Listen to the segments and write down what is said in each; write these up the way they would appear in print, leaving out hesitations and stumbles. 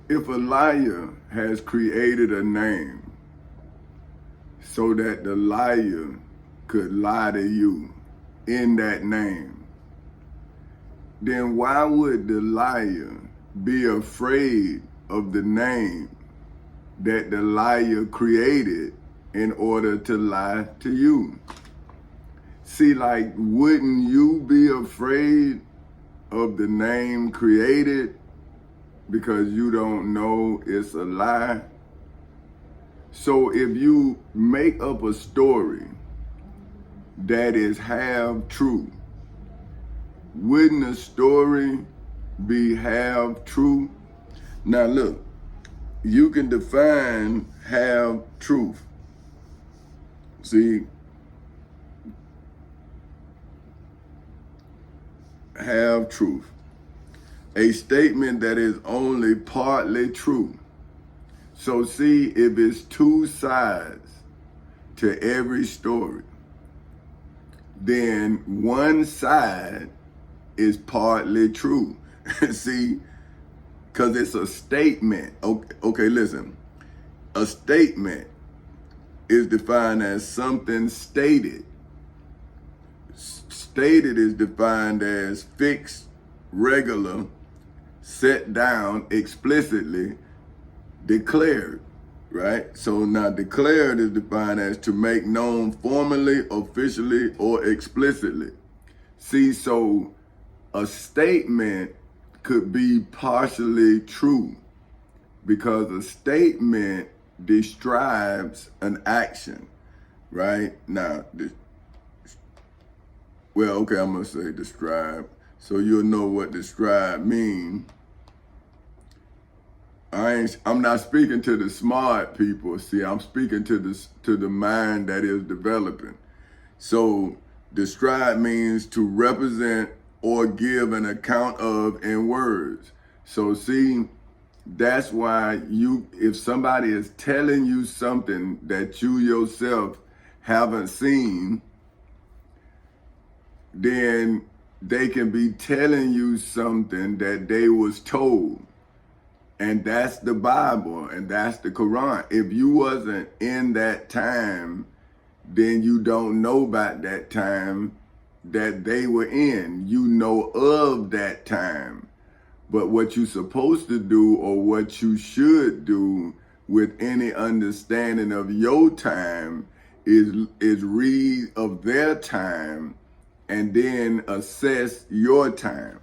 If a liar has created a name so that the liar could lie to you in that name, then why would the liar be afraid of the name that the liar created in order to lie to you? See, like, wouldn't you be afraid of the name created because you don't know it's a lie? So if you make up a story that is half true, wouldn't the story be half true? Now look, you can define half truth. See, half truth. A statement that is only partly true. So see, if it's two sides to every story, then one side is partly true. See, because it's a statement. Okay, listen. A statement is defined as something stated. Stated is defined as fixed, regular, set down, explicitly, declared, right? So now declared is defined as to make known formally, officially, or explicitly. See, so a statement could be partially true because a statement describes an action, right? Now, well, okay, I'm gonna say describe, so you'll know what describe mean. I'm not speaking to the smart people. See, I'm speaking to the mind that is developing. So describe means to represent or give an account of in words. So see, that's why if somebody is telling you something that you yourself haven't seen, then they can be telling you something that they was told. And that's the Bible, and that's the Quran. If you wasn't in that time, then you don't know about that time that they were in. You know of that time. But what you're supposed to do, or what you should do with any understanding of your time, is read of their time and then assess your time.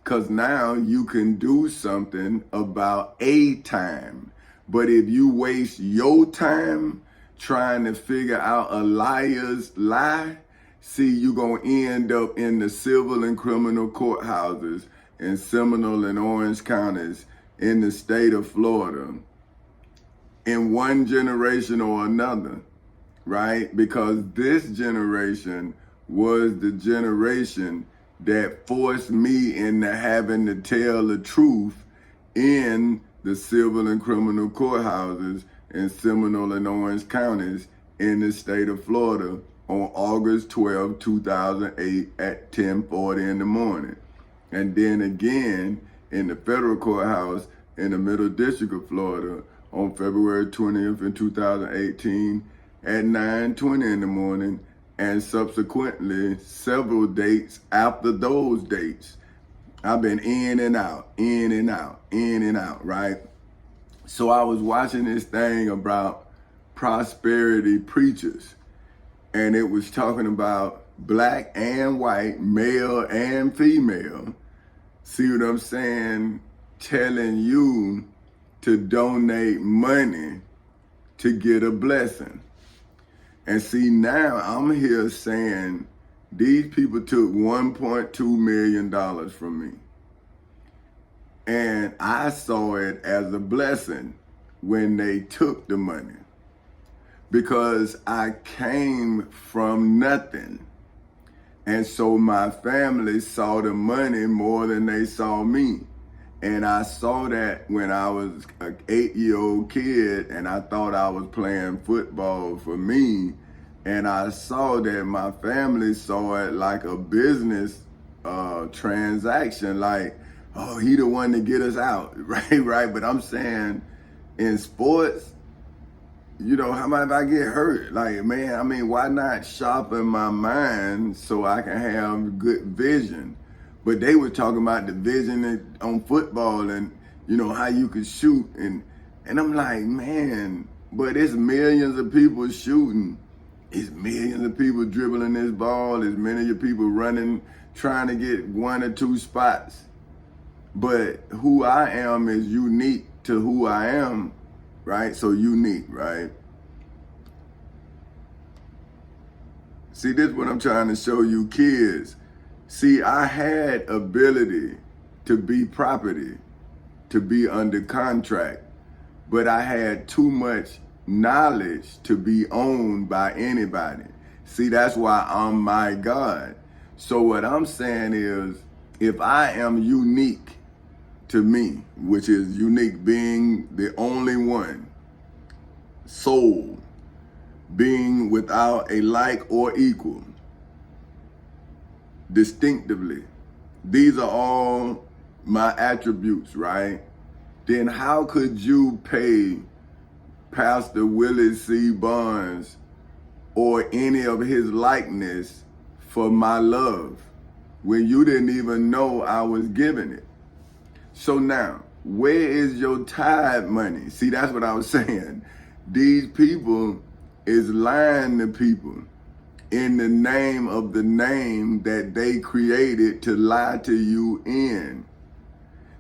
Because now you can do something about a time. But if you waste your time trying to figure out a liar's lie, see, you're going to end up in the civil and criminal courthouses in Seminole and Orange counties in the state of Florida in one generation or another, right? Because this generation was the generation that forced me into having to tell the truth in the civil and criminal courthouses in Seminole and Orange counties in the state of Florida on August 12, 2008 at 10:40 in the morning. And then again in the federal courthouse in the Middle District of Florida on February 20th in 2018 at 9:20 in the morning, and subsequently several dates after those dates. I've been in and out, in and out, in and out, right? So I was watching this thing about prosperity preachers, and it was talking about black and white, male and female. See what I'm saying? Telling you to donate money to get a blessing. And see, now I'm here saying these people took $1.2 million from me. And I saw it as a blessing when they took the money, because I came from nothing. And so my family saw the money more than they saw me. And I saw that when I was an 8-year-old kid and I thought I was playing football for me. And I saw that my family saw it like a business transaction. Like, oh, he the one to get us out, right, right. But I'm saying in sports, you know, how about if I get hurt? Like, man, I mean, why not sharpen my mind so I can have good vision? But they were talking about the vision on football and, you know, how you could shoot. And I'm like, man, but it's millions of people shooting. It's millions of people dribbling this ball. There's many of people running, trying to get one or two spots. But who I am is unique to who I am, right? So unique, right? See, this is what I'm trying to show you kids. See, I had ability to be property, to be under contract, but I had too much knowledge to be owned by anybody. See, that's why I'm my God. So what I'm saying is, if I am unique to me, which is unique being the only one, soul, being without a like or equal, distinctively, these are all my attributes, right? Then how could you pay Pastor Willie C. Barnes or any of his likeness for my love when you didn't even know I was giving it? So now, where is your tithe money? See, that's what I was saying. These people is lying to people in the name of the name that they created to lie to you in.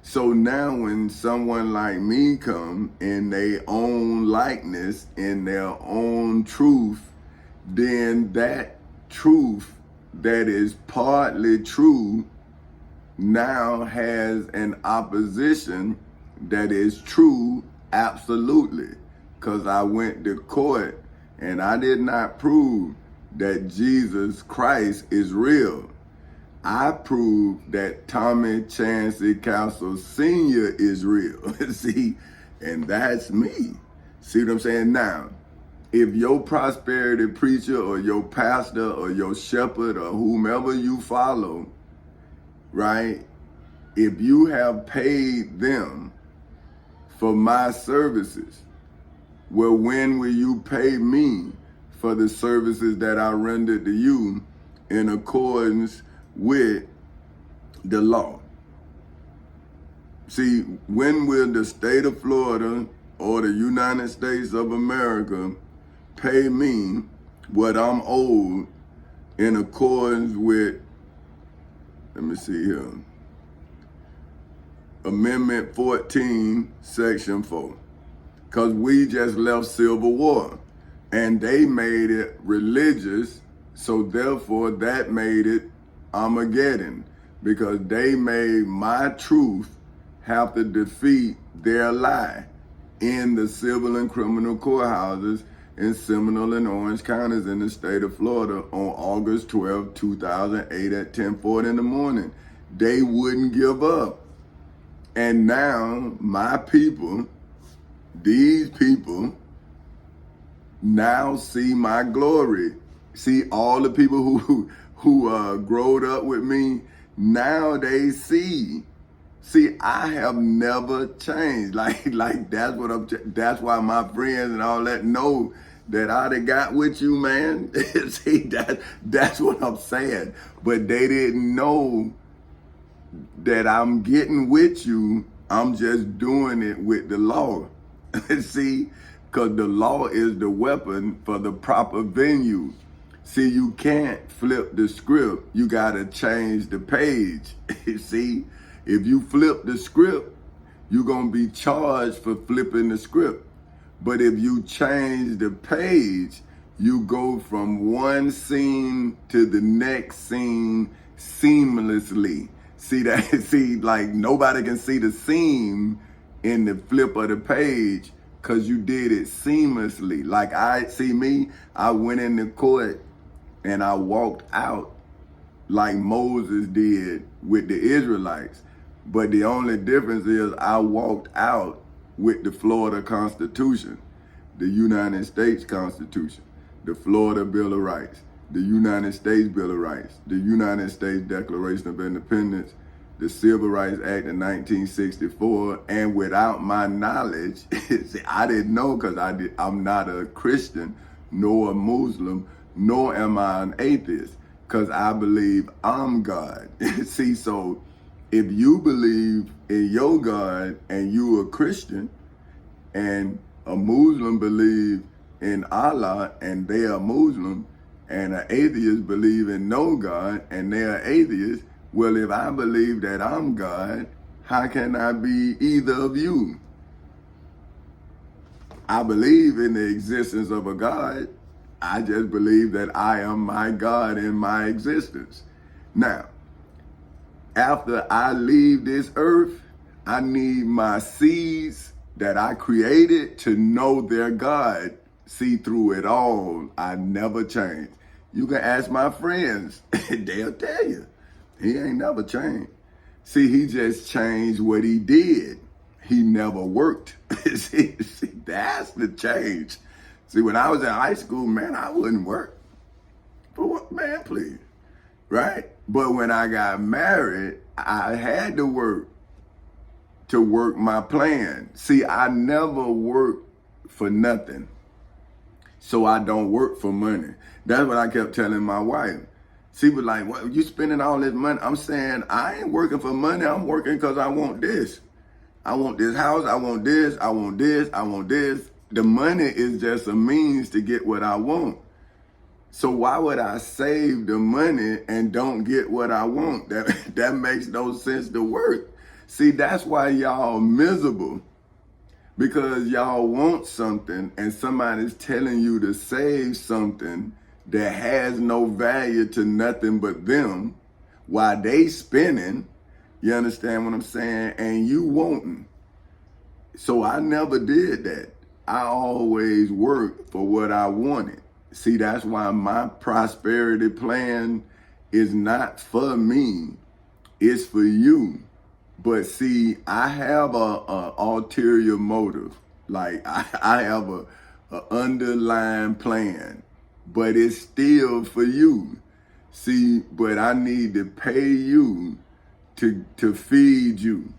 So now when someone like me come in their own likeness, in their own truth, then that truth that is partly true now has an opposition that is true absolutely. Because I went to court and I did not prove that Jesus Christ is real. I proved that Tommy Chancey Castle Sr. is real. See, and that's me. See what I'm saying? Now, if your prosperity preacher or your pastor or your shepherd or whomever you follow, right, if you have paid them for my services, well, when will you pay me for the services that I rendered to you in accordance with the law? See, when will the state of Florida or the United States of America pay me what I'm owed in accordance with, let me see here, Amendment 14, Section 4? Because we just left Civil War and they made it religious, so therefore that made it Armageddon, because they made my truth have to defeat their lie in the civil and criminal courthouses in Seminole and Orange counties in the state of Florida on August 12, 2008 at 10:40 in the morning. They wouldn't give up. And now my people, these people, now see my glory. See, all the people who growed up with me, now they see. See, I have never changed. Like that's that's why my friends and all that know that I done got with you, man. See, that's what I'm saying. But they didn't know that I'm getting with you. I'm just doing it with the law. See, because the law is the weapon for the proper venue. See, you can't flip the script. You got to change the page. See, if you flip the script, you're going to be charged for flipping the script. But if you change the page, you go from one scene to the next scene seamlessly. See that? See, like nobody can see the seam in the flip of the page because you did it seamlessly. Like I went into court and I walked out like Moses did with the Israelites. But the only difference is I walked out with the Florida Constitution, the United States Constitution, the Florida Bill of Rights, the United States Bill of Rights, the United States Declaration of Independence, the Civil Rights Act of 1964, and without my knowledge, see, I didn't know because I'm not a Christian, nor a Muslim, nor am I an atheist, because I believe I'm God. See, so if you believe in your God and you a Christian, and a Muslim believe in Allah and they are Muslim, and an atheist believe in no God and they are atheist, well, if I believe that I'm God, how can I be either of you? I believe in the existence of a God. I just believe that I am my God in my existence. Now, after I leave this earth, I need my seeds that I created to know their God. See, through it all, I never change. You can ask my friends, they'll tell you. He ain't never changed. See, he just changed what he did. He never worked. see, that's the change. See, when I was in high school, man, I wouldn't work. For what, man, please. Right? But when I got married, I had to work my plan. See, I never worked for nothing. So I don't work for money. That's what I kept telling my wife. She was like, "What, you spending all this money?" I'm saying, I ain't working for money. I'm working because I want this. I want this house. I want this. I want this. I want this. The money is just a means to get what I want. So why would I save the money and don't get what I want? That makes no sense to work. See, that's why y'all miserable. Because y'all want something and somebody's telling you to save something that has no value to nothing but them while they spinning. You understand what I'm saying? And you wanting. So I never did that. I always worked for what I wanted. See, that's why my prosperity plan is not for me. It's for you. But see, I have a ulterior motive. Like I have a underlying plan, but it's still for you. See, but I need to pay you to feed you.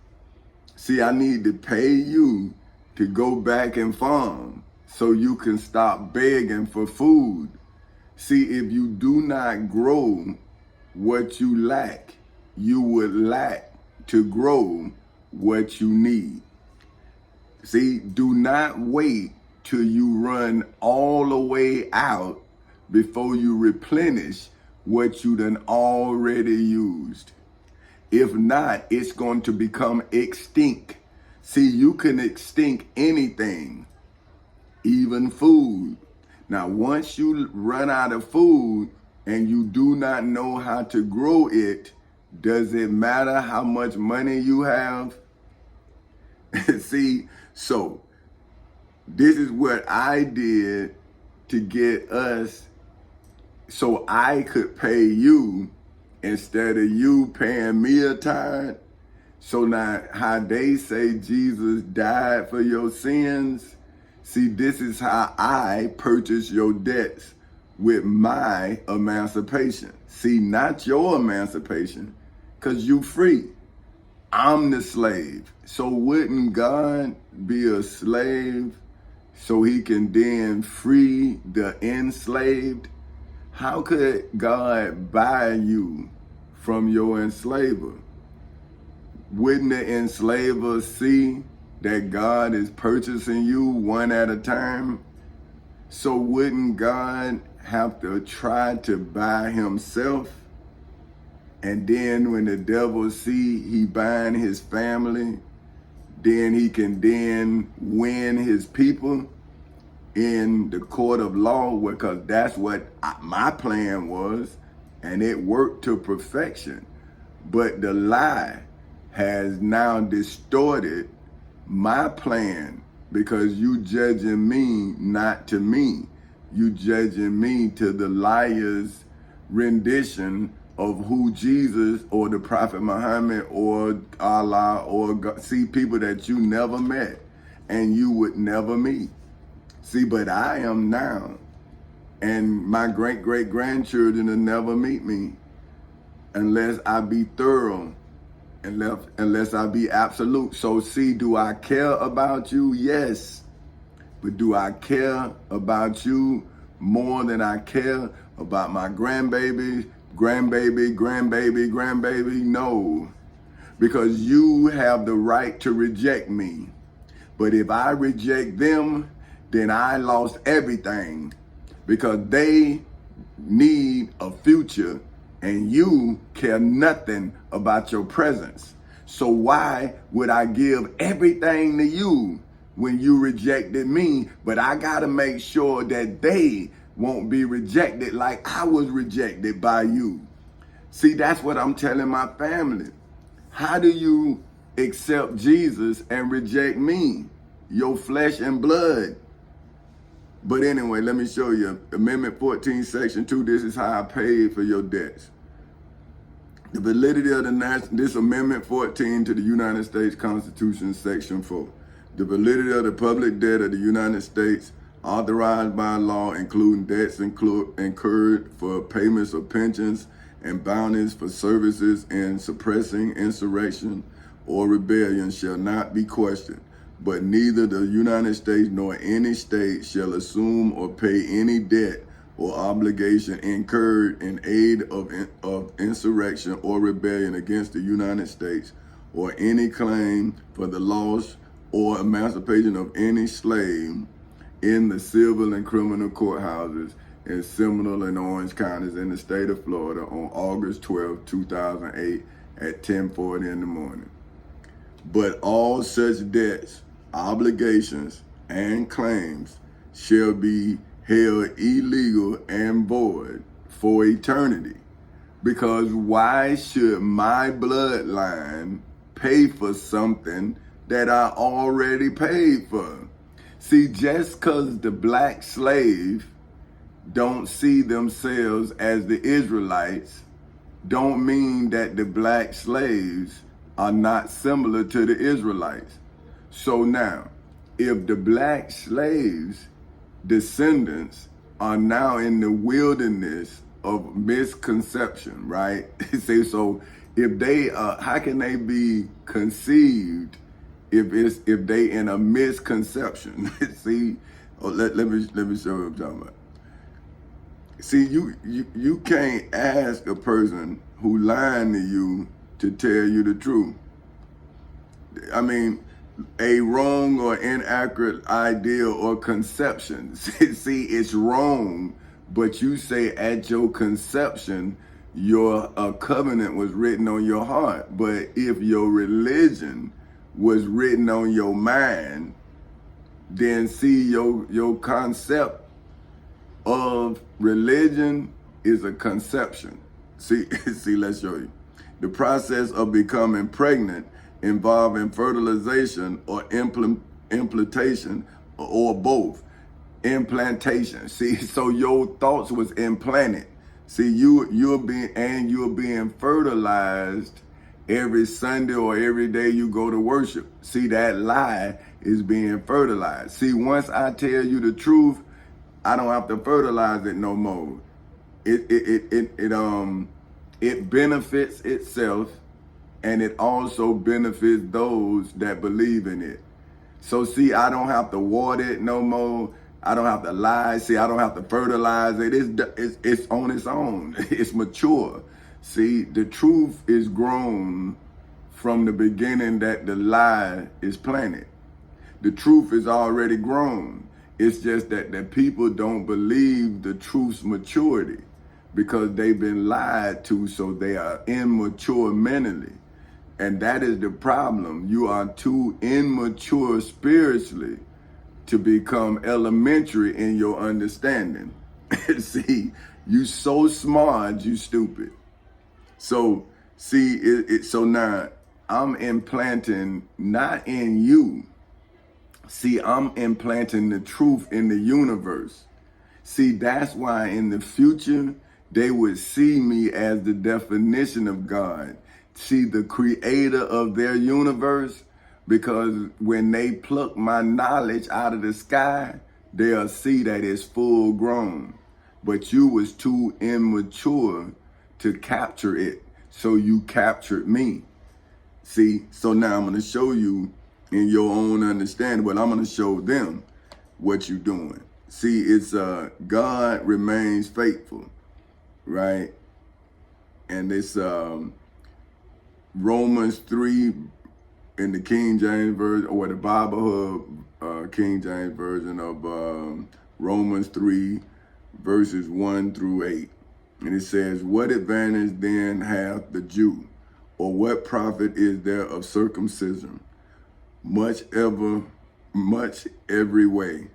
See, I need to pay you to go back and farm so you can stop begging for food. See, if you do not grow what you lack, you would lack to grow what you need. See, do not wait till you run all the way out before you replenish what you done already used. If not, it's going to become extinct. See, you can extinct anything, even food. Now, once you run out of food and you do not know how to grow it, does it matter how much money you have? See, so this is what I did to get us so I could pay you instead of you paying me a tithe. So now how they say Jesus died for your sins, see, this is how I purchase your debts with my emancipation. See, not your emancipation, because you free. I'm the slave. So wouldn't God be a slave so he can then free the enslaved? How could God buy you from your enslaver? Wouldn't the enslaver see that God is purchasing you one at a time? So wouldn't God have to try to buy himself? And then when the devil see he buying his family, then he can then win his people in the court of law, because that's what my plan was, and it worked to perfection. But the lie has now distorted my plan, because you judging me not to me. You judging me to the liar's rendition of who Jesus or the Prophet Muhammad or Allah or God. See, people that you never met and you would never meet. See, but I am now, and my great-great-grandchildren will never meet me unless I be thorough unless I be absolute. So see, do I care about you? Yes. But do I care about you more than I care about my grandbaby? No. Because you have the right to reject me. But if I reject them, then I lost everything, because they need a future and you care nothing about your presence. So why would I give everything to you when you rejected me? But I gotta make sure that they won't be rejected like I was rejected by you. See, that's what I'm telling my family. How do you accept Jesus and reject me, your flesh and blood? But anyway, let me show you. Amendment 14, Section 2, this is how I paid for your debts. The validity of this Amendment 14 to the United States Constitution, Section 4. The validity of the public debt of the United States authorized by law, including debts incurred for payments of pensions and bounties for services in suppressing insurrection or rebellion, shall not be questioned. But neither the United States nor any state shall assume or pay any debt or obligation incurred in aid of insurrection or rebellion against the United States, or any claim for the loss or emancipation of any slave in the civil and criminal courthouses in Seminole and Orange counties in the state of Florida on August 12, 2008 at 10:40 in the morning. But all such debts, obligations, and claims shall be held illegal and void for eternity. Because why should my bloodline pay for something that I already paid for? See, just because the black slave don't see themselves as the Israelites, don't mean that the black slaves are not similar to the Israelites. So now, if the black slaves' descendants are now in the wilderness of misconception, right? Say, so if they, how can they be conceived if they in a misconception? See, let me show you what I'm talking about. See, you can't ask a person who lying to you to tell you the truth. I mean, a wrong or inaccurate idea or conception. See, it's wrong, but you say at your conception, your covenant was written on your heart. But if your religion was written on your mind, then see, your concept of religion is a conception. See, let's show you. The process of becoming pregnant involving fertilization or implantation, or both. Implantation. See, so your thoughts was implanted. See, you're being fertilized every Sunday or every day you go to worship. See, that lie is being fertilized. See, once I tell you the truth, I don't have to fertilize it no more. It benefits itself, and it also benefits those that believe in it. So see, I don't have to water it no more. I don't have to lie. See, I don't have to fertilize it. It's on its own. It's mature. See, the truth is grown from the beginning that the lie is planted. The truth is already grown. It's just that the people don't believe the truth's maturity because they've been lied to, so they are immature mentally. And that is the problem. You are too immature spiritually to become elementary in your understanding. See, you so smart, you stupid. So, see, so now I'm implanting not in you. See, I'm implanting the truth in the universe. See, that's why in the future, they would see me as the definition of God. See, the creator of their universe, because when they pluck my knowledge out of the sky, they'll see that it's full grown. But you was too immature to capture it, so you captured me. See, so now I'm going to show you in your own understanding, but I'm going to show them what you're doing. See, it's God remains faithful, right? And it's Romans 3 in the King James Version, or the Bible Hub King James Version of Romans 3 verses 1 through 8. And it says, what advantage then hath the Jew? Or what profit is there of circumcision? Much every way.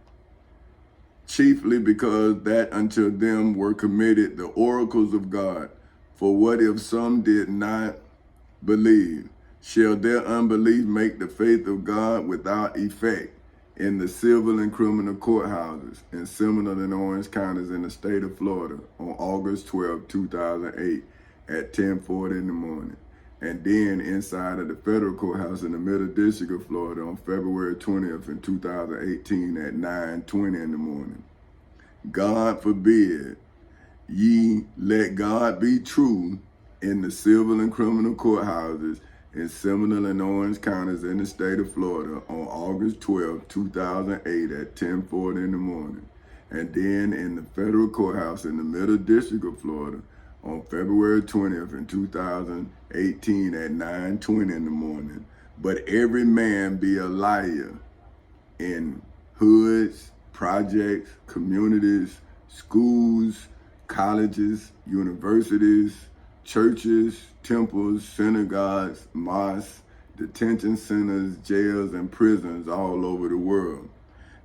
Chiefly because that unto them were committed the oracles of God. For what if some did not believe? Shall their unbelief make the faith of God without effect? In the civil and criminal courthouses in Seminole and Orange counties in the state of Florida on August 12, 2008 at 10:40 in the morning. And then inside of the federal courthouse in the Middle District of Florida on February 20th in 2018 at 9:20 in the morning. God forbid ye let God be true in the civil and criminal courthouses in Seminole and Orange counties in the state of Florida on August 12, 2008 at 10:40 in the morning. And then in the federal courthouse in the Middle District of Florida on February 20th in 2018 at 9:20 in the morning. But every man be a liar in hoods, projects, communities, schools, colleges, universities, churches, temples, synagogues, mosques, detention centers, jails, and prisons all over the world.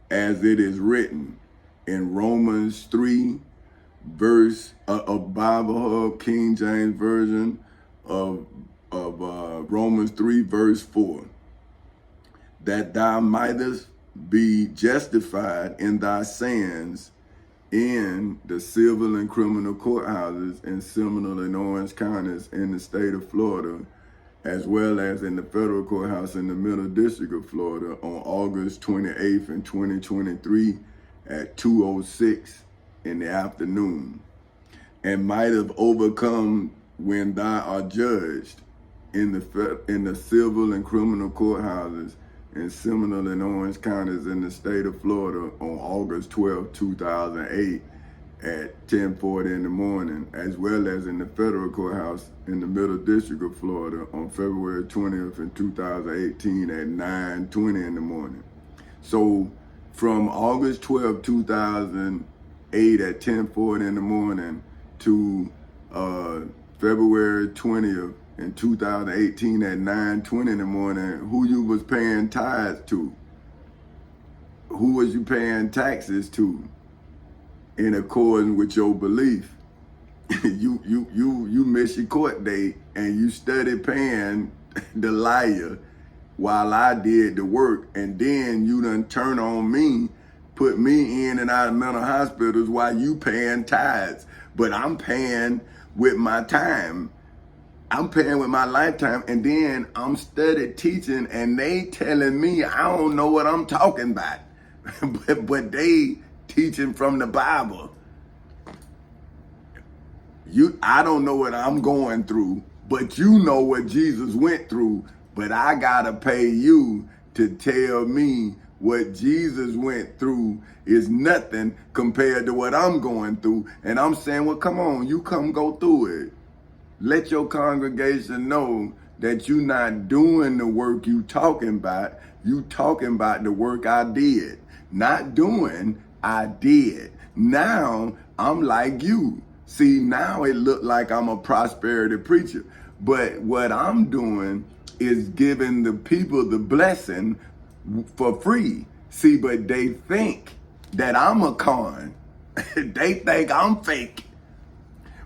As it is written in Romans 3, verse, a Bible Hub King James Version of Romans 3, verse 4, that thou mightest be justified in thy sins in the civil and criminal courthouses in Seminole and Orange counties in the state of Florida, as well as in the federal courthouse in the Middle District of Florida on August 28th in 2023 at 2:06 in the afternoon, and might have overcome when thou art judged in the civil and criminal courthouses in Seminole and Orange counties in the state of Florida on August 12, 2008 at 10:40 in the morning, as well as in the federal courthouse in the Middle District of Florida on February 20th in 2018 at 9:20 in the morning. So from August 12, 2008 at 10:40 in the morning to February 20th in 2018 at 9:20 in the morning, who you was paying tithes to? Who was you paying taxes to in accordance with your belief? you miss your court date and you started paying the liar while I did the work, and then you done turn on me, put me in and out of mental hospitals while you paying tithes. But I'm paying with my time. I'm paying with my lifetime, and then I'm study teaching, and they telling me I don't know what I'm talking about, but they teaching from the Bible. I don't know what I'm going through, but you know what Jesus went through, but I gotta pay you to tell me what Jesus went through is nothing compared to what I'm going through. And I'm saying, well, come on, you come go through it. Let your congregation know that you're not doing the work you talking about. You talking about the work I did. Not doing, I did. Now, I'm like you. See, now it look like I'm a prosperity preacher. But what I'm doing is giving the people the blessing for free. See, but they think that I'm a con. They think I'm fake.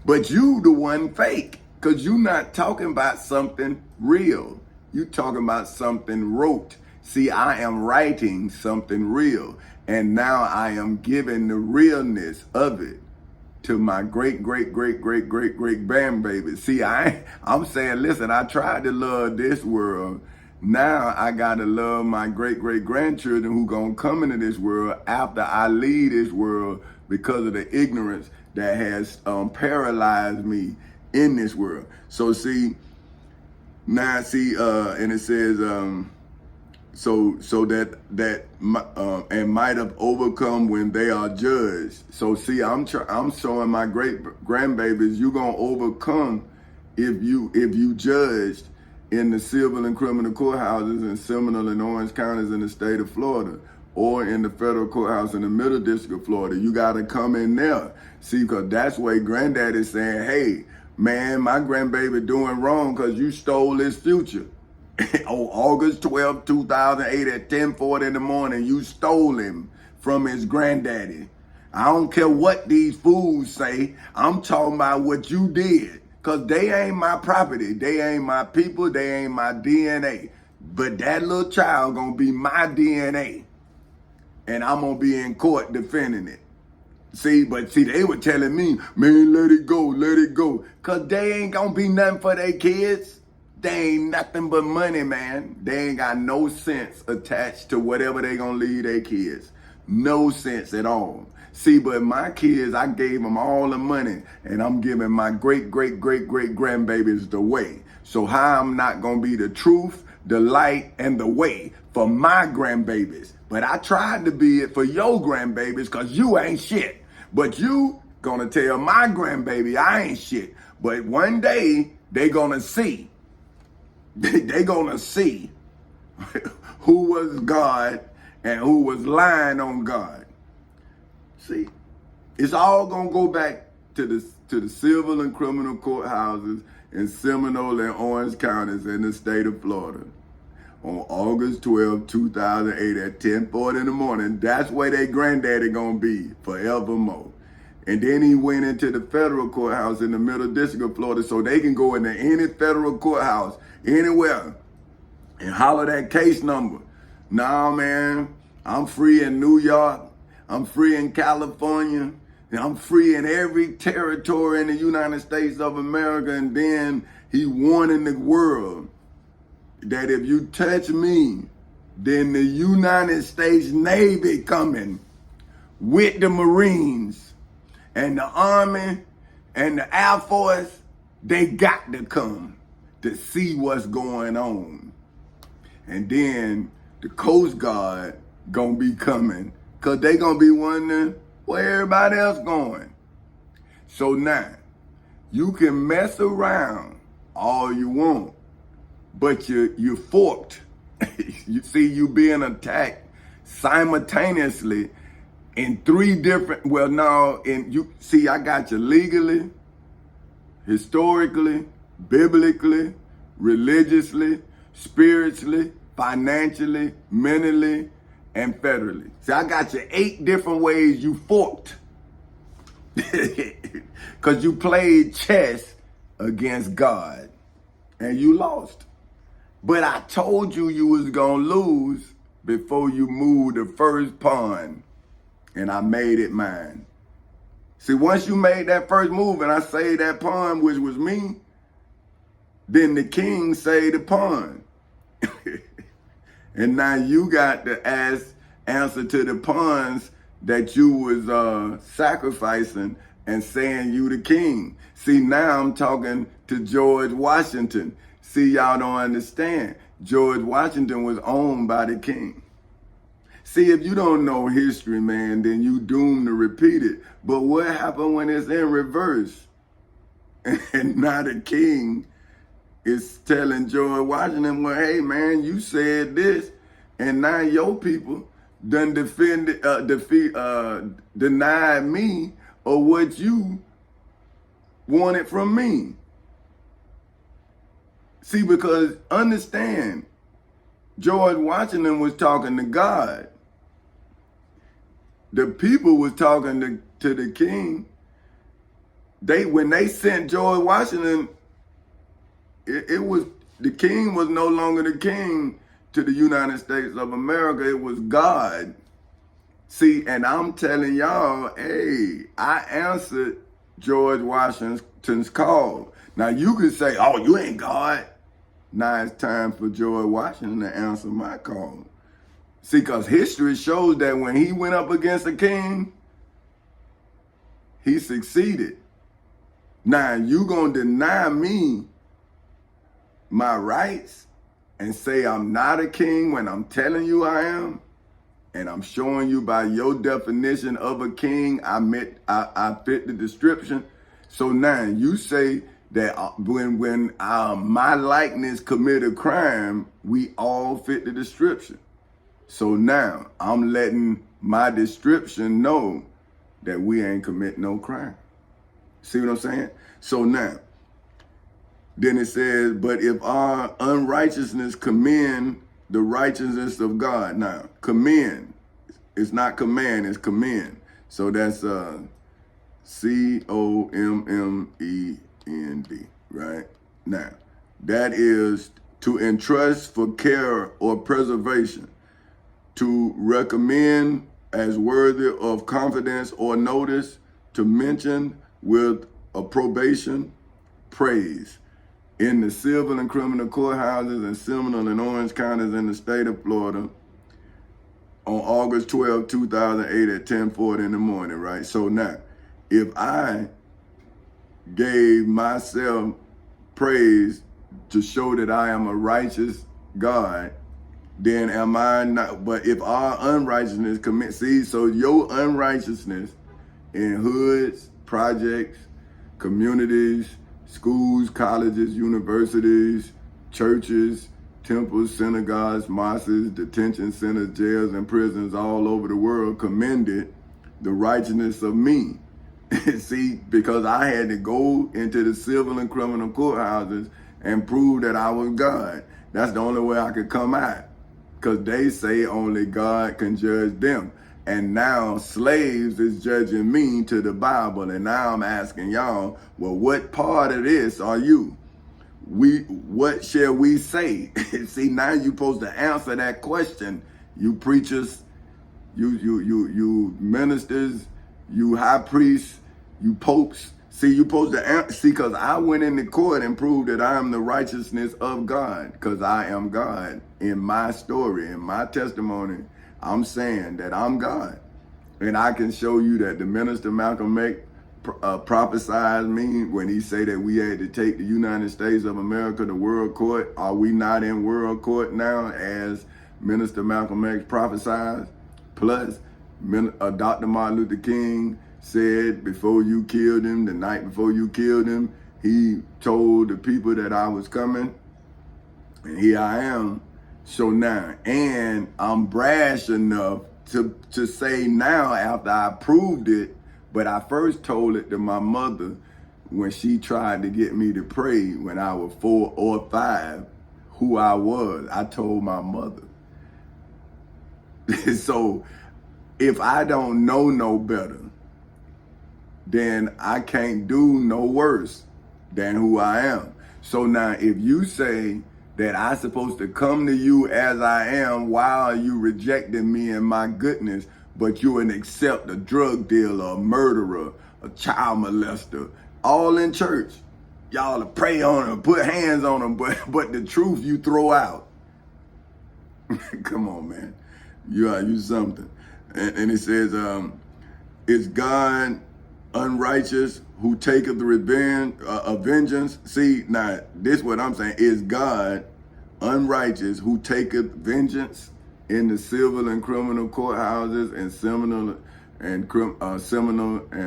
But you the one fake. Because you're not talking about something real. You're talking about something rote. See, I am writing something real. And now I am giving the realness of it to my great grandbaby. See, I'm saying, listen, I tried to love this world. Now I got to love my great grandchildren who going to come into this world after I leave this world because of the ignorance that has paralyzed me in this world. So see, Now, see, and it says, so and might have overcome when they are judged. So see, I'm showing my great grandbabies you gonna overcome if you judged in the civil and criminal courthouses in Seminole and Orange counties in the state of Florida, or in the federal courthouse in the Middle District of Florida. You got to come in there. See, because that's where granddaddy's saying, hey, man, my grandbaby doing wrong because you stole his future. On August 12, 2008 at 10:40 in the morning, you stole him from his granddaddy. I don't care what these fools say. I'm talking about what you did. Because they ain't my property. They ain't my people. They ain't my DNA. But that little child gonna be my DNA. And I'm gonna be in court defending it. See, they were telling me, man, let it go, let it go. Because they ain't gonna be nothing for their kids. They ain't nothing but money, man. They ain't got no sense attached to whatever they gonna leave their kids. No sense at all. See, but my kids, I gave them all the money, and I'm giving my great grandbabies the way. So how I'm not gonna be the truth, the light, and the way for my grandbabies. But I tried to be it for your grandbabies because you ain't shit. But you gonna tell my grandbaby I ain't shit. But one day, they gonna see. They gonna see who was God and who was lying on God. See, it's all gonna go back to the civil and criminal courthouses in Seminole and Orange counties in the state of Florida on August 12, 2008 at 10:40 in the morning. That's where their granddaddy gonna be forevermore. And then he went into the federal courthouse in the Middle District of Florida so they can go into any federal courthouse anywhere and holler that case number. Nah, man, I'm free in New York. I'm free in California. And I'm free in every territory in the United States of America. And then he warning the world that if you touch me, then the United States Navy coming with the Marines and the Army and the Air Force. They got to come to see what's going on. And then the Coast Guard gonna be coming because they gonna be wondering where everybody else going. So now, you can mess around all you want, but you're forked. You see, you being attacked simultaneously in three different, I got you legally, historically, biblically, religiously, spiritually, financially, mentally, and federally. See, I got you 8 different ways you forked. Because you played chess against God and you lost. But I told you you was gonna lose before you moved the first pawn, and I made it mine. See, once you made that first move and I saved that pawn, which was me, then the king saved the pawn. And now you got to answer to the pawns that you was sacrificing and saying you the king. See, now I'm talking to George Washington. See, y'all don't understand. George Washington was owned by the king. See, if you don't know history, man, then you doomed to repeat it. But what happened when it's in reverse? And now the king is telling George Washington, well, hey, man, you said this, and now your people done denied me of what you wanted from me. See, because understand, George Washington was talking to God. The people was talking to the king. When they sent George Washington, it was, the king was no longer the king to the United States of America. It was God. See, and I'm telling y'all, hey, I answered George Washington's call. Now you could say, oh, you ain't God. Now it's time for George Washington to answer my call. See, because history shows that when he went up against a king, he succeeded. Now you gonna deny me my rights and say I'm not a king when I'm telling you I am, and I'm showing you by your definition of a king, I fit the description. So now you say that when my likeness commit a crime, we all fit the description. So now I'm letting my description know that we ain't commit no crime. See what I'm saying? So now, then it says, but if our unrighteousness commend the righteousness of God. Now, commend, it's not command, it's commend. So that's COMMEND, right? Now, that is to entrust for care or preservation, to recommend as worthy of confidence or notice, to mention with approbation, praise. In the civil and criminal courthouses in Seminole and Orange counties in the state of Florida on August 12, 2008 at 10:40 in the morning, right? So now, if I gave myself praise to show that I am a righteous God, then am I not? But if our unrighteousness so your unrighteousness in hoods, projects, communities, schools, colleges, universities, churches, temples, synagogues, mosques, detention centers, jails, and prisons all over the world commended the righteousness of me. See, because I had to go into the civil and criminal courthouses and prove that I was God. That's the only way I could come out, because they say only God can judge them. And now slaves is judging me to the Bible. And now I'm asking y'all, well, what part of this are you? What shall we say? See, now you're supposed to answer that question. You preachers, you ministers, you high priests, you popes. See, you're supposed to answer. See, because I went into court and proved that I am the righteousness of God, because I am God. In my story, in my testimony, I'm saying that I'm God. And I can show you that the minister Malcolm X prophesied me when he said that we had to take the United States of America to world court. Are we not in world court now, as Minister Malcolm X prophesied? Plus, Dr. Martin Luther King said before you killed him, the night before you killed him, he told the people that I was coming. And here I am. So now, and I'm brash enough to say now, after I proved it, but I first told it to my mother when she tried to get me to pray when I was 4 or 5, who I was. I told my mother. So if I don't know no better, then I can't do no worse than who I am. So now if you say that I'm supposed to come to you as I am while you rejecting me and my goodness, but you and accept a drug dealer, a murderer, a child molester, all in church. Y'all to pray on them, put hands on them, but the truth you throw out. Come on, man. You something. And it says, is God unrighteous who taketh revenge, vengeance? See, now, this is what I'm saying. Is God unrighteous who taketh vengeance in the civil and criminal courthouses in Seminole and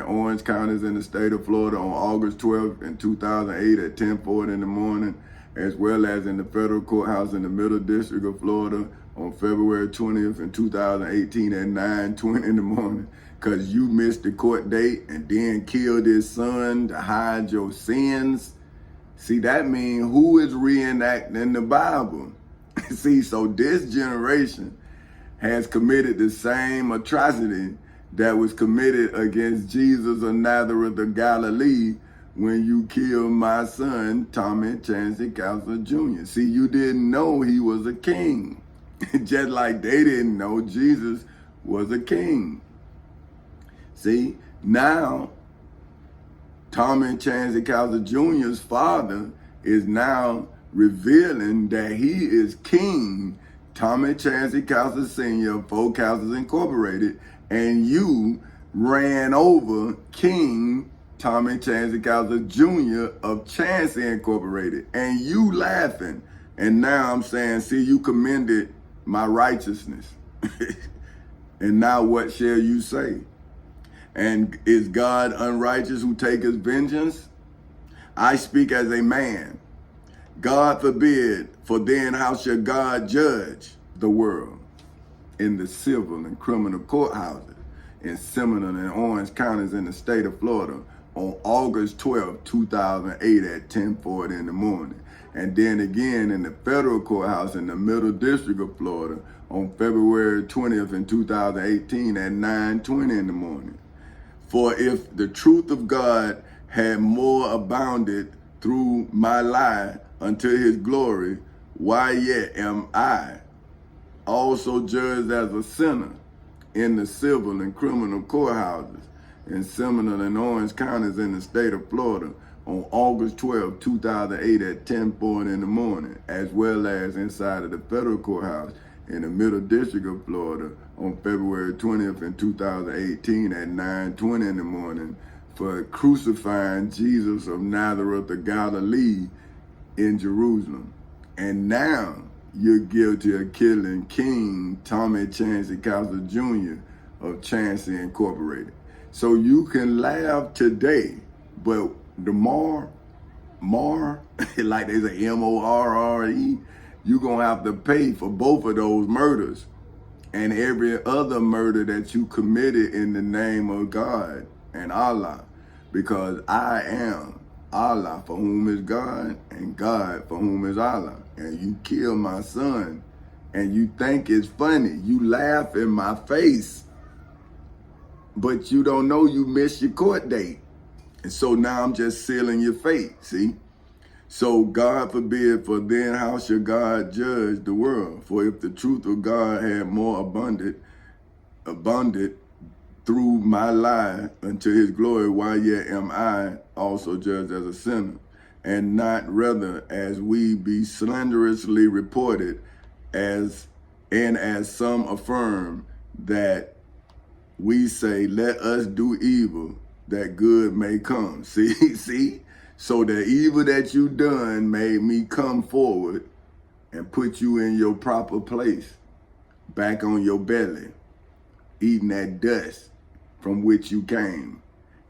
Orange counties in the state of Florida on August 12th in 2008 at 10:40 in the morning, as well as in the federal courthouse in the Middle District of Florida on February 20th in 2018 at 9:20 in the morning, because you missed the court date and then killed his son to hide your sins. See, that means who is reenacting the Bible? See, so this generation has committed the same atrocity that was committed against Jesus of Nazareth of Galilee when you killed my son, Tommy Chancey Counselor Jr. See, you didn't know he was a king, just like they didn't know Jesus was a king. See, now Tommy Chancey Counselor Jr.'s father is now revealing that he is King Tommy Chancey Counselor Sr. of Four Counselors Incorporated, and you ran over King Tommy Chancey Cowser Jr. of Chancey Incorporated. And you laughing. And now I'm saying, see, you commended my righteousness. And now what shall you say? And is God unrighteous who taketh vengeance? I speak as a man. God forbid, for then how shall God judge the world? In the civil and criminal courthouses in Seminole and Orange counties in the state of Florida on August 12, 2008 at 10:40 in the morning. And then again in the federal courthouse in the Middle District of Florida on February 20th in 2018 at 9:20 in the morning. For if the truth of God had more abounded through my lie unto his glory, why yet am I also judged as a sinner in the civil and criminal courthouses in Seminole and Orange counties in the state of Florida on August 12, 2008 at 10:40 in the morning, as well as inside of the federal courthouse in the Middle District of Florida on February 20th in 2018 at 9:20 in the morning for crucifying Jesus of Nazareth of Galilee in Jerusalem. And now you're guilty of killing King Tommy Chancey Cowser Jr. of Chancey Incorporated. So you can laugh today, but tomorrow, like they say M-O-R-R-E, you're going to have to pay for both of those murders and every other murder that you committed in the name of God and Allah, because I am Allah for whom is God and God for whom is Allah. And you kill my son and you think it's funny. You laugh in my face, but you don't know you missed your court date. And so now I'm just sealing your fate, see? So God forbid, for then how shall God judge the world? For if the truth of God had more abundant through my lie unto his glory, why yet am I also judged as a sinner? And not rather as we be slanderously reported, as some affirm that we say, let us do evil that good may come. See? So the evil that you done made me come forward and put you in your proper place, back on your belly, eating that dust from which you came,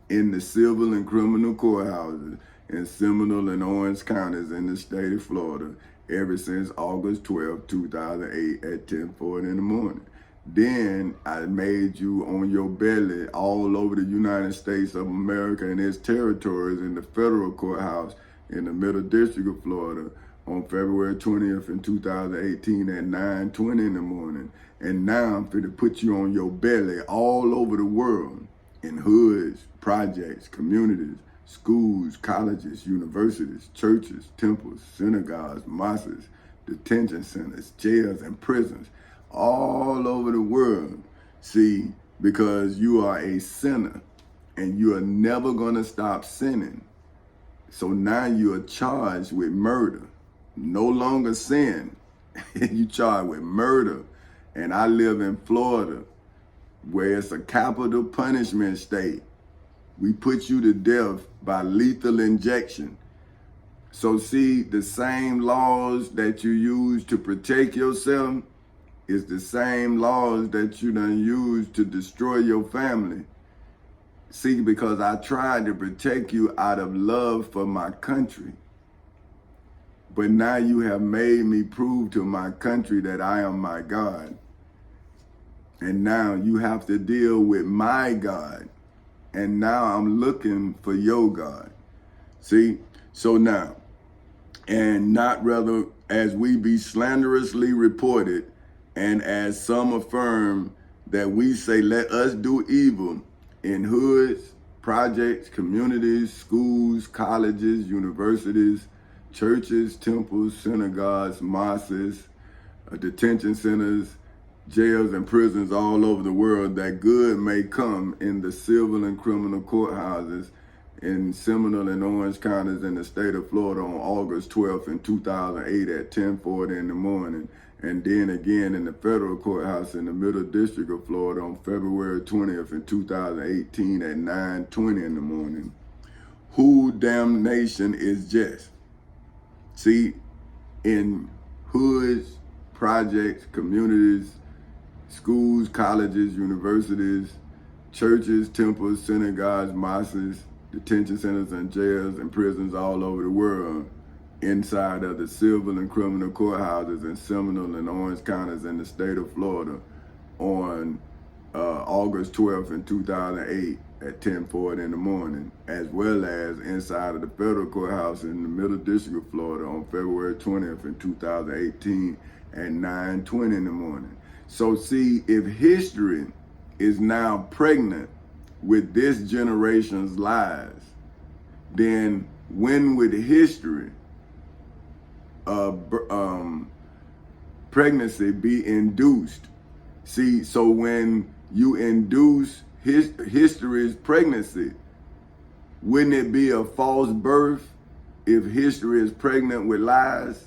in the civil and criminal courthouses in Seminole and Orange counties in the state of Florida ever since August 12, 2008 at 10:40 in the morning. Then I made you on your belly all over the United States of America and its territories in the federal courthouse in the Middle District of Florida on February 20th in 2018 at 9:20 in the morning. And now I'm finna put you on your belly all over the world in hoods, projects, communities, schools, colleges, universities, churches, temples, synagogues, mosques, detention centers, jails, and prisons, all over the world. See, because you are a sinner and you are never gonna stop sinning. So now you are charged with murder. No longer sin. You charged with murder. And I live in Florida, where it's a capital punishment state. We put you to death by lethal injection. So see, the same laws that you use to protect yourself is the same laws that you done use to destroy your family. See, because I tried to protect you out of love for my country. But now you have made me prove to my country that I am my God. And now you have to deal with my God. And now I'm looking for your God. See? So now, and not rather as we be slanderously reported, and as some affirm that we say, let us do evil in hoods, projects, communities, schools, colleges, universities, churches, temples, synagogues, mosques, detention centers, jails and prisons all over the world, that good may come in the civil and criminal courthouses in Seminole and Orange counties in the state of Florida on August 12th in 2008 at 10:40 in the morning. And then again in the federal courthouse in the Middle District of Florida on February 20th in 2018 at 9:20 in the morning. whose damnation is just. See, in hoods, projects, communities, schools, colleges, universities, churches, temples, synagogues, mosques, detention centers, and jails and prisons all over the world, inside of the civil and criminal courthouses in Seminole and Orange counties in the state of Florida on August 12th in 2008 at 10:40 in the morning, as well as inside of the federal courthouse in the Middle District of Florida on February 20th in 2018 at 9:20 in the morning. So see, if history is now pregnant with this generation's lies, then when would history pregnancy be induced? See, so when you induce history's pregnancy, wouldn't it be a false birth if history is pregnant with lies?